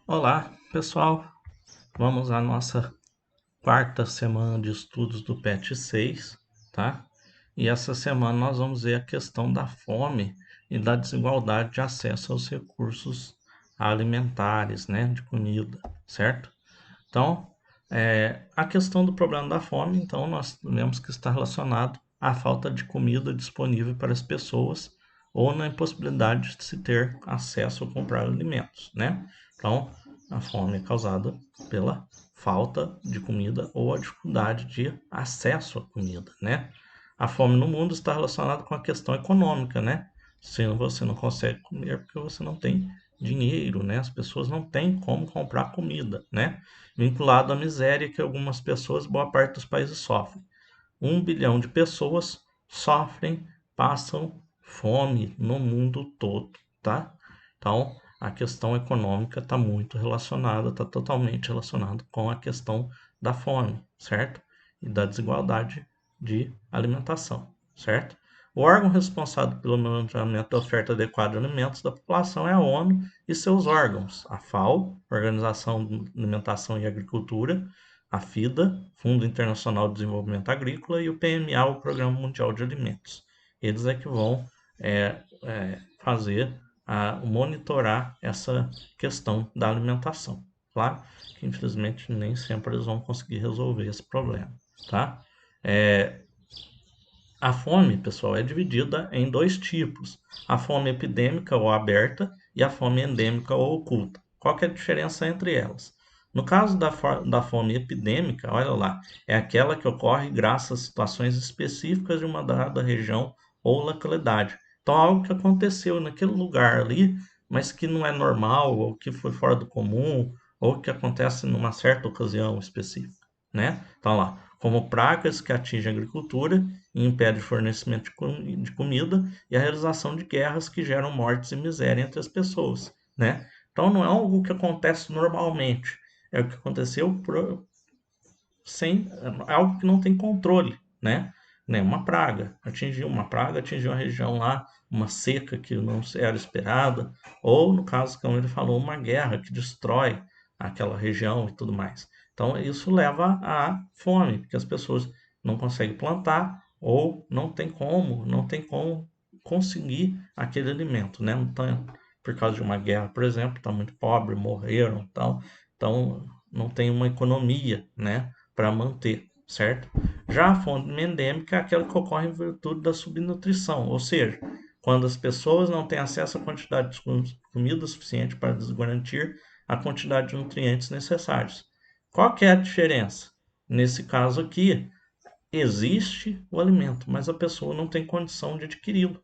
Olá, pessoal. Vamos à nossa quarta semana de estudos do PET 6, tá? E essa semana nós vamos ver a questão da fome e da desigualdade de acesso aos recursos alimentares, né, de comida, certo? Então, a questão do problema da fome, então, nós vemos que está relacionado à falta de comida disponível para as pessoas ou na impossibilidade de se ter acesso a comprar alimentos, né? Então, a fome é causada pela falta de comida ou a dificuldade de acesso à comida, né? A fome no mundo está relacionada com a questão econômica, né? Se você não consegue comer porque você não tem dinheiro, né? As pessoas não têm como comprar comida, né? Vinculado à miséria que algumas pessoas, boa parte dos países sofrem. 1 bilhão de pessoas sofrem, passam fome no mundo todo, tá? Então, a questão econômica está muito relacionada, está totalmente relacionada com a questão da fome, certo? E da desigualdade de alimentação, certo? O órgão responsável pelo monitoramento da oferta adequada de alimentos da população é a ONU e seus órgãos, a FAO, Organização de Alimentação e Agricultura, a FIDA, Fundo Internacional de Desenvolvimento Agrícola, e o PMA, o Programa Mundial de Alimentos. Eles é que vão fazer, monitorar essa questão da alimentação. Claro que, infelizmente, nem sempre eles vão conseguir resolver esse problema, tá? É, a fome, pessoal, é dividida em dois tipos: a fome epidêmica ou aberta e a fome endêmica ou oculta. Qual que é a diferença entre elas? No caso da fome epidêmica, olha lá, é aquela que ocorre graças a situações específicas de uma dada região ou localidade. Então, algo que aconteceu naquele lugar ali, mas que não é normal, ou que foi fora do comum, ou que acontece numa certa ocasião específica, né? Então, lá, como pragas que atingem a agricultura e impedem o fornecimento de comida, e a realização de guerras que geram mortes e miséria entre as pessoas, né? Então não é algo que acontece normalmente, é o que aconteceu sem é algo que não tem controle, né? Uma praga atingiu a região lá, uma seca que não era esperada, ou no caso, como ele falou, uma guerra que destrói aquela região e tudo mais. Então isso leva à fome, porque as pessoas não conseguem plantar ou não tem como conseguir aquele alimento, né? Então, por causa de uma guerra, por exemplo, está muito pobre, morreram, tal. Então não tem uma economia, né, para manter, certo? Já a fome endêmica é aquela que ocorre em virtude da subnutrição, ou seja, quando as pessoas não têm acesso à quantidade de comida suficiente para garantir a quantidade de nutrientes necessários. Qual que é a diferença? Nesse caso aqui, existe o alimento, mas a pessoa não tem condição de adquiri-lo,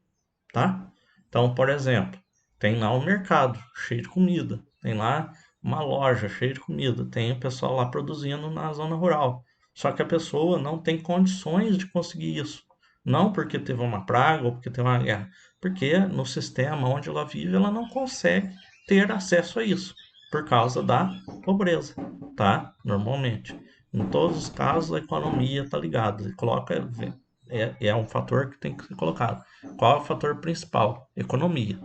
tá? Então, por exemplo, tem lá o mercado cheio de comida, tem lá uma loja cheia de comida, tem o pessoal lá produzindo na zona rural. Só que a pessoa não tem condições de conseguir isso. Não porque teve uma praga ou porque teve uma guerra, porque no sistema onde ela vive ela não consegue ter acesso a isso por causa da pobreza, tá? Normalmente. Em todos os casos a economia está ligada. É um fator que tem que ser colocado. Qual é o fator principal? Economia.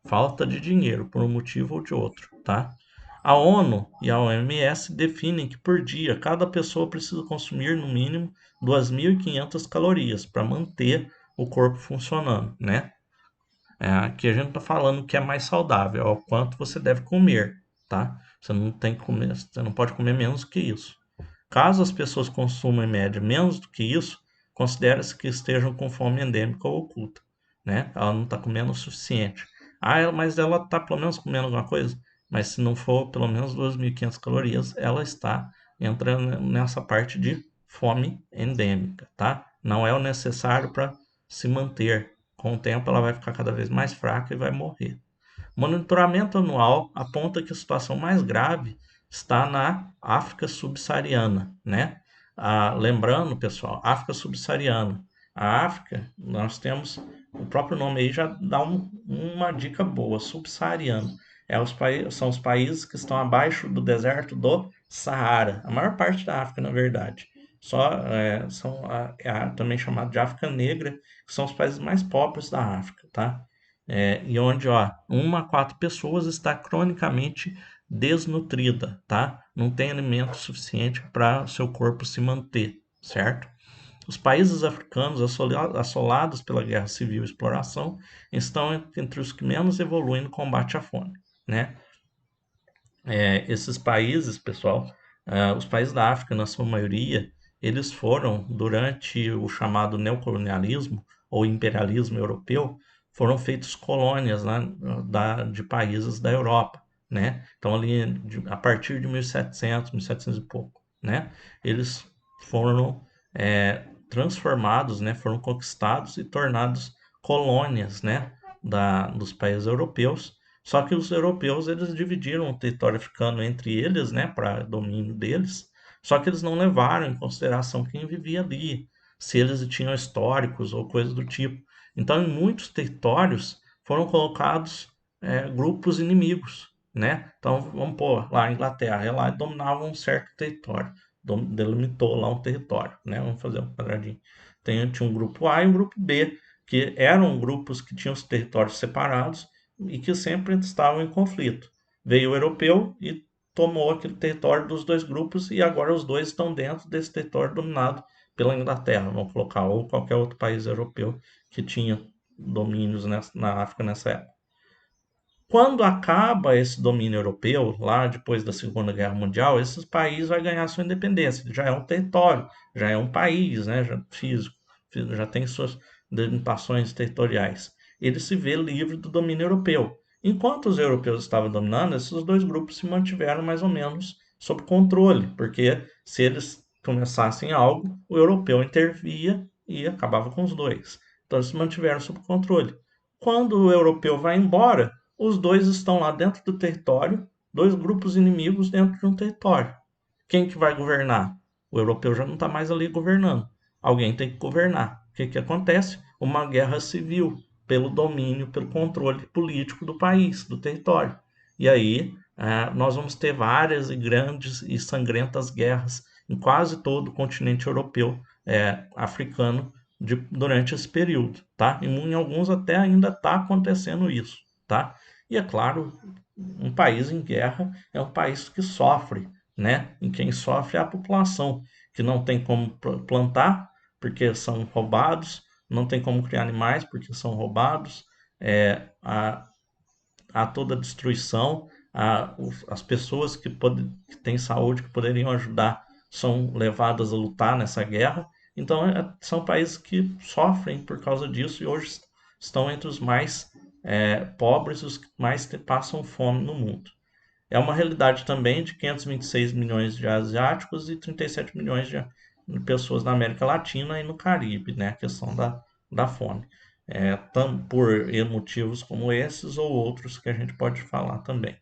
Falta de dinheiro, por um motivo ou de outro, tá? A ONU e a OMS definem que por dia cada pessoa precisa consumir no mínimo 2.500 calorias para manter o corpo funcionando, né? Aqui a gente está falando que é mais saudável, é o quanto você deve comer, tá? Você não pode comer menos que isso. Caso as pessoas consumam em média menos do que isso, considera-se que estejam com fome endêmica ou oculta, né? Ela não está comendo o suficiente. Mas ela está pelo menos comendo alguma coisa? Mas se não for pelo menos 2.500 calorias, ela está entrando nessa parte de fome endêmica, tá? Não é o necessário para se manter. Com o tempo, ela vai ficar cada vez mais fraca e vai morrer. O monitoramento anual aponta que a situação mais grave está na África subsaariana, né? Lembrando, pessoal, África subsaariana. A África, nós temos, o próprio nome aí já dá uma dica boa, subsaariano. São os países que estão abaixo do deserto do Saara, a maior parte da África, na verdade. São também chamado de África Negra, que são os países mais pobres da África, tá? e onde, ó, 1 a 4 pessoas está cronicamente desnutrida, tá? Não tem alimento suficiente para seu corpo se manter, certo? Os países africanos assolados pela guerra civil e exploração estão entre os que menos evoluem no combate à fome, né? Esses países, pessoal, os países da África, na sua maioria, eles foram, durante o chamado neocolonialismo ou imperialismo europeu, foram feitos colônias, né, de países da Europa, né? Então, ali, a partir de 1700, 1700 e pouco, né? Eles foram transformados, né? Foram conquistados e tornados colônias, né? Dos países europeus. Só que os europeus eles dividiram o território africano entre eles, né, para domínio deles. Só que eles não levaram em consideração quem vivia ali, se eles tinham históricos ou coisas do tipo. Então, em muitos territórios foram colocados grupos inimigos, né? Então, vamos pôr lá a Inglaterra, ela dominava um certo território, delimitou lá um território, né? Vamos fazer um quadradinho. Tinha um grupo A e um grupo B, que eram grupos que tinham os territórios separados e que sempre estavam em conflito. Veio o europeu e tomou aquele território dos dois grupos e agora os dois estão dentro desse território dominado pela Inglaterra, vamos colocar, ou qualquer outro país europeu que tinha domínios na África nessa época. Quando acaba esse domínio europeu, lá depois da Segunda Guerra Mundial, esses países vão ganhar sua independência. Já é um território, já é um país, né, já físico, já tem suas delimitações territoriais. Ele se vê livre do domínio europeu. Enquanto os europeus estavam dominando, esses dois grupos se mantiveram mais ou menos sob controle, porque se eles começassem algo, o europeu intervia e acabava com os dois. Então eles se mantiveram sob controle. Quando o europeu vai embora, os dois estão lá dentro do território, dois grupos inimigos dentro de um território. Quem que vai governar? O europeu já não está mais ali governando. Alguém tem que governar. O que que acontece? Uma guerra civil pelo domínio, pelo controle político do país, do território. E aí nós vamos ter várias e grandes e sangrentas guerras em quase todo o continente europeu, africano, durante esse período, tá? Em alguns até ainda está acontecendo isso, tá? E é claro, um país em guerra é um país que sofre, né? E quem sofre é a população, que não tem como plantar porque são roubados, não tem como criar animais porque são roubados, há toda a destruição, as pessoas que têm saúde, que poderiam ajudar, são levadas a lutar nessa guerra. Então, são países que sofrem por causa disso e hoje estão entre os mais pobres e os que mais passam fome no mundo. É uma realidade também de 526 milhões de asiáticos e 37 milhões de pessoas na América Latina e no Caribe, né? A questão da fome. Por motivos como esses ou outros que a gente pode falar também.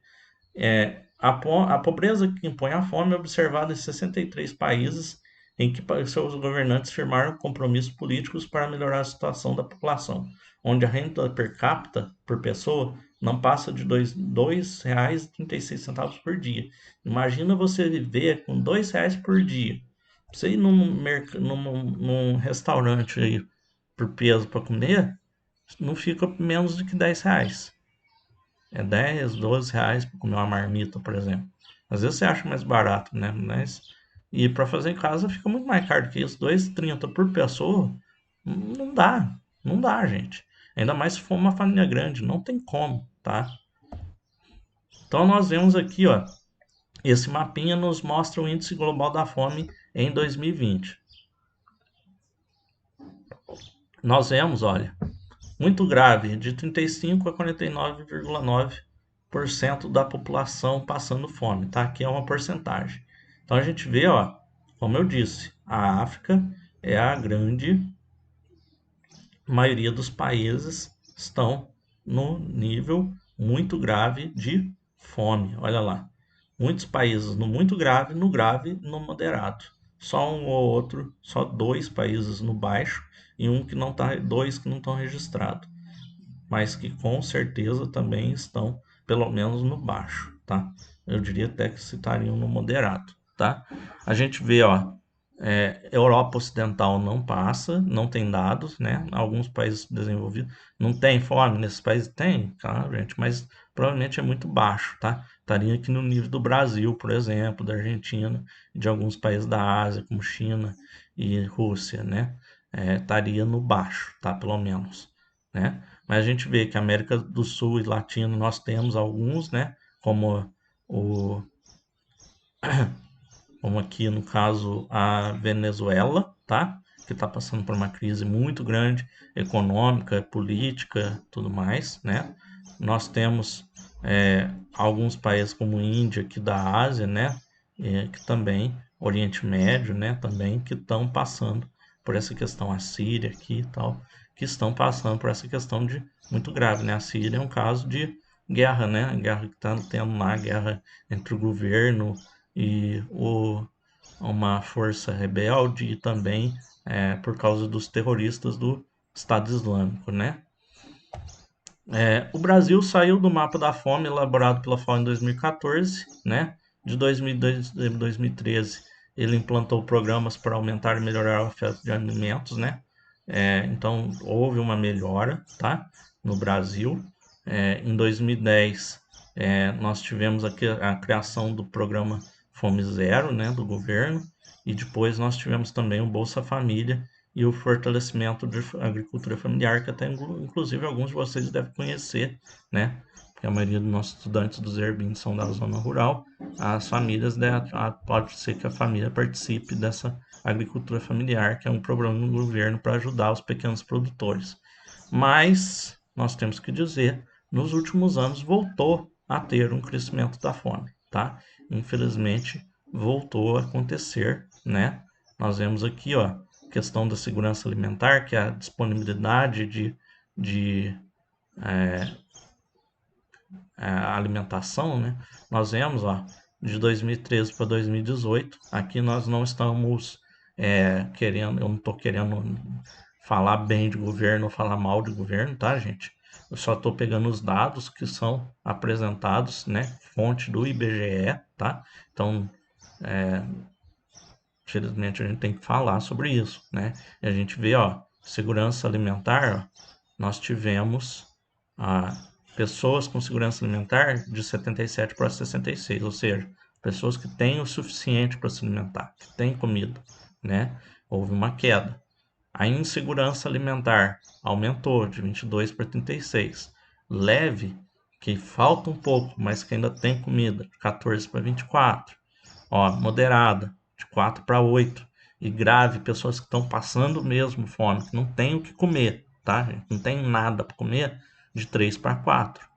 A pobreza que impõe a fome é observada em 63 países em que seus governantes firmaram compromissos políticos para melhorar a situação da população, onde a renda per capita por pessoa não passa de R$ 2,36 por dia. Imagina você viver com R$ 2 por dia. Você ir num restaurante aí por peso para comer, não fica menos do que R$ 10. É 10, R$ 12 para comer uma marmita, por exemplo. Às vezes você acha mais barato, né? E para fazer em casa fica muito mais caro que isso. 2,30 por pessoa, não dá. Não dá, gente. Ainda mais se for uma família grande, não tem como, tá? Então nós vemos aqui, ó, esse mapinha nos mostra o índice global da fome em 2020. Nós vemos, olha, muito grave, de 35 a 49,9% da população passando fome, tá? Aqui é uma porcentagem. Então a gente vê, ó, como eu disse, a África é a grande maioria dos países estão no nível muito grave de fome. Olha lá. Muitos países no muito grave, no grave e no moderado. Só um ou outro, só 2 países no baixo e dois que não estão registrados, mas que com certeza também estão pelo menos no baixo, tá? Eu diria até que estariam no moderado, tá? A gente vê, ó, Europa Ocidental não passa, não tem dados, né? Alguns países desenvolvidos não tem fome, nesses países tem, tá, gente? Mas provavelmente é muito baixo, tá? Estaria aqui no nível do Brasil, por exemplo, da Argentina, e de alguns países da Ásia, como China e Rússia, né? Estaria no baixo, tá? Pelo menos, né? Mas a gente vê que a América do Sul e Latino nós temos alguns, né? O como aqui no caso a Venezuela, tá? Que está passando por uma crise muito grande, econômica, política, tudo mais, né? Nós temos alguns países como Índia, aqui da Ásia, né? Que também, Oriente Médio, né? Também que estão passando por essa questão, a Síria aqui e tal, que estão passando por essa questão de muito grave, né? A Síria é um caso de guerra, né? A guerra que está tendo lá, a guerra entre o governo e uma força rebelde e também por causa dos terroristas do Estado Islâmico, né? O Brasil saiu do mapa da fome elaborado pela FAO em 2014, né? De 2002 a 2013, ele implantou programas para aumentar e melhorar a oferta de alimentos, né? Então houve uma melhora, tá? No Brasil. Em 2010, nós tivemos a criação do programa Fome Zero, né? Do governo, e depois nós tivemos também o Bolsa Família e o fortalecimento da agricultura familiar, que até inclusive alguns de vocês devem conhecer, né? Porque a maioria dos nossos estudantes dos ERBIN são da zona rural, as famílias, pode ser que a família participe dessa agricultura familiar, que é um programa do governo para ajudar os pequenos produtores. Mas nós temos que dizer, nos últimos anos voltou a ter um crescimento da fome, tá? Infelizmente voltou a acontecer, né? Nós vemos aqui, ó, questão da segurança alimentar, que é a disponibilidade de alimentação, né? Nós vemos, ó, de 2013 para 2018, aqui nós não estamos querendo, eu não estou querendo falar bem de governo ou falar mal de governo, tá, gente? Eu só estou pegando os dados que são apresentados, né? Fonte do IBGE, tá? Então, infelizmente a gente tem que falar sobre isso, né? E a gente vê, ó, segurança alimentar, ó, nós tivemos ah, pessoas com segurança alimentar de 77 para 66, ou seja, pessoas que têm o suficiente para se alimentar, que têm comida, né? Houve uma queda. A insegurança alimentar aumentou de 22 para 36. Leve, que falta um pouco, mas que ainda tem comida, de 14 para 24. Ó, moderada, de 4 para 8. E grave, pessoas que estão passando mesmo fome, que não tem o que comer, tá, gente? Não tem nada para comer, de 3 para 4.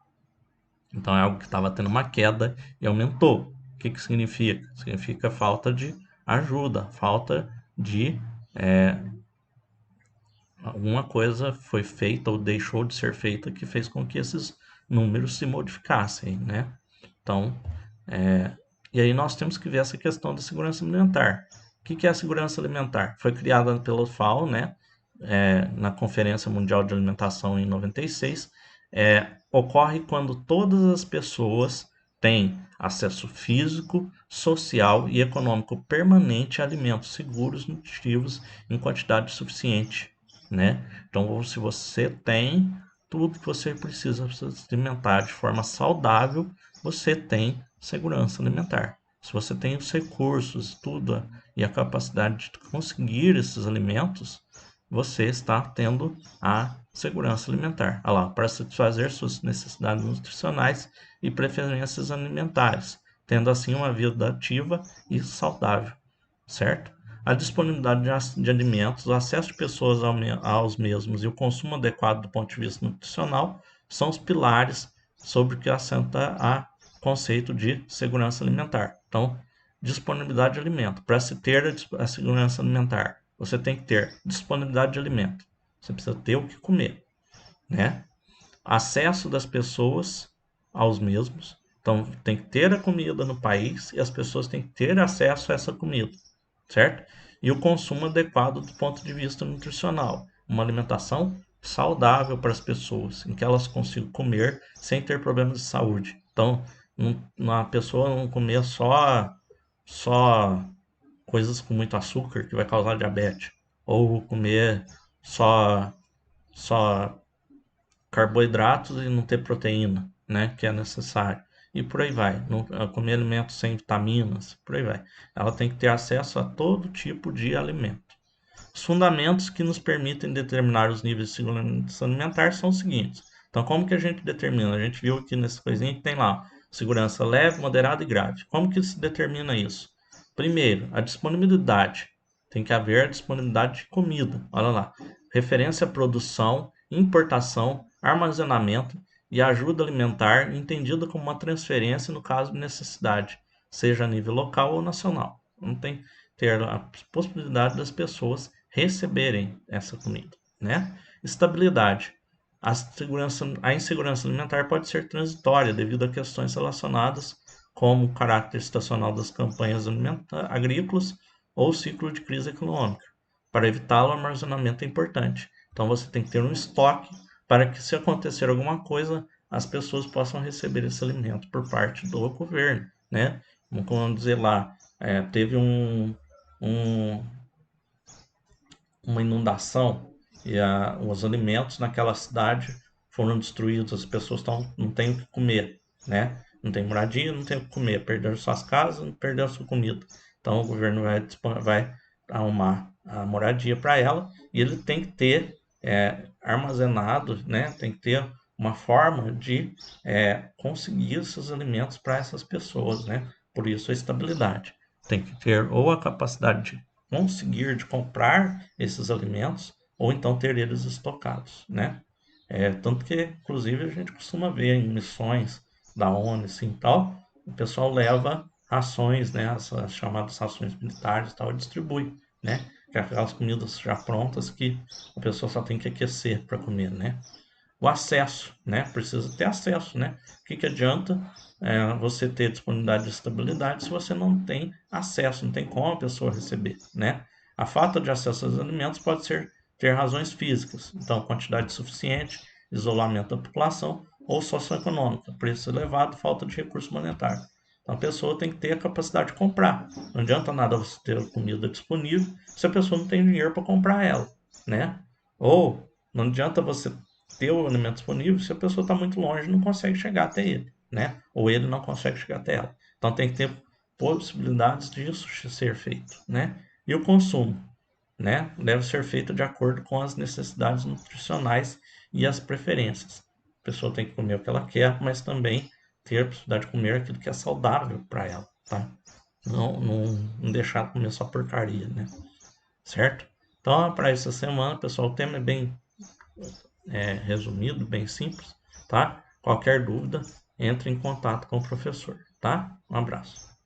Então é algo que estava tendo uma queda e aumentou. O que significa? Significa falta de ajuda, falta de alguma coisa foi feita ou deixou de ser feita que fez com que esses números se modificassem, né? Então, e aí nós temos que ver essa questão da segurança alimentar. O que é a segurança alimentar? Foi criada pela FAO, né? Na Conferência Mundial de Alimentação em 96, ocorre quando todas as pessoas têm acesso físico, social e econômico permanente a alimentos seguros, nutritivos em quantidade suficiente, né? Então, se você tem tudo que você precisa para se alimentar de forma saudável, você tem segurança alimentar. Se você tem os recursos, tudo e a capacidade de conseguir esses alimentos, você está tendo a segurança alimentar. Olha lá, para satisfazer suas necessidades nutricionais e preferências alimentares, tendo assim uma vida ativa e saudável, certo? A disponibilidade de alimentos, o acesso de pessoas aos mesmos e o consumo adequado do ponto de vista nutricional são os pilares sobre que assenta o conceito de segurança alimentar. Então, disponibilidade de alimento. Para se ter a segurança alimentar, você tem que ter disponibilidade de alimento. Você precisa ter o que comer, né? Acesso das pessoas aos mesmos. Então, tem que ter a comida no país e as pessoas têm que ter acesso a essa comida, certo? E o consumo adequado do ponto de vista nutricional. Uma alimentação saudável para as pessoas, em que elas consigam comer sem ter problemas de saúde. Então, a pessoa não comer só coisas com muito açúcar que vai causar diabetes, ou comer só carboidratos e não ter proteína, né, que é necessário. E por aí vai. Não, comer alimentos sem vitaminas, por aí vai. Ela tem que ter acesso a todo tipo de alimento. Os fundamentos que nos permitem determinar os níveis de segurança alimentar são os seguintes. Então, como que a gente determina? A gente viu aqui nessa coisinha que tem lá, segurança leve, moderada e grave. Como que se determina isso? Primeiro, a disponibilidade. Tem que haver a disponibilidade de comida. Olha lá. Referência à produção, importação, armazenamento e ajuda alimentar, entendida como uma transferência no caso de necessidade, seja a nível local ou nacional. Não tem ter a possibilidade das pessoas receberem essa comida, né? Estabilidade. A insegurança alimentar pode ser transitória devido a questões relacionadas como o caráter estacional das campanhas agrícolas ou o ciclo de crise econômica. Para evitá-lo, o armazenamento é importante. Então você tem que ter um estoque para que, se acontecer alguma coisa, as pessoas possam receber esse alimento por parte do governo, né? Vamos dizer lá, teve um, uma inundação e os alimentos naquela cidade foram destruídos, as pessoas não têm o que comer, né? Não tem moradia, não tem o que comer, perderam suas casas, perderam sua comida. Então o governo vai arrumar a moradia para ela e ele tem que ter armazenado, né? Tem que ter uma forma de conseguir esses alimentos para essas pessoas, né? Por isso a estabilidade. Tem que ter ou a capacidade de conseguir de comprar esses alimentos ou então ter eles estocados, né? Tanto que, inclusive, a gente costuma ver em missões da ONU assim, tal, o pessoal leva rações, né, as chamadas rações militares e tal, e distribui, né? Que é aquelas comidas já prontas que a pessoa só tem que aquecer para comer, né? O acesso, né? Precisa ter acesso, né? O que adianta você ter disponibilidade e estabilidade se você não tem acesso, não tem como a pessoa receber, né? A falta de acesso aos alimentos pode ter razões físicas, então quantidade suficiente, isolamento da população ou socioeconômica, preço elevado, falta de recurso monetário. Então a pessoa tem que ter a capacidade de comprar. Não adianta nada você ter comida disponível se a pessoa não tem dinheiro para comprar ela, né? Ou não adianta você ter o alimento disponível se a pessoa está muito longe e não consegue chegar até ele, né? Ou ele não consegue chegar até ela. Então tem que ter possibilidades disso ser feito, né? E o consumo, né? Deve ser feito de acordo com as necessidades nutricionais e as preferências. A pessoa tem que comer o que ela quer, mas também ter a possibilidade de comer aquilo que é saudável para ela, tá? Não deixar de comer só porcaria, né? Certo? Então, para essa semana, pessoal, o tema é bem resumido, bem simples, tá? Qualquer dúvida, entre em contato com o professor, tá? Um abraço.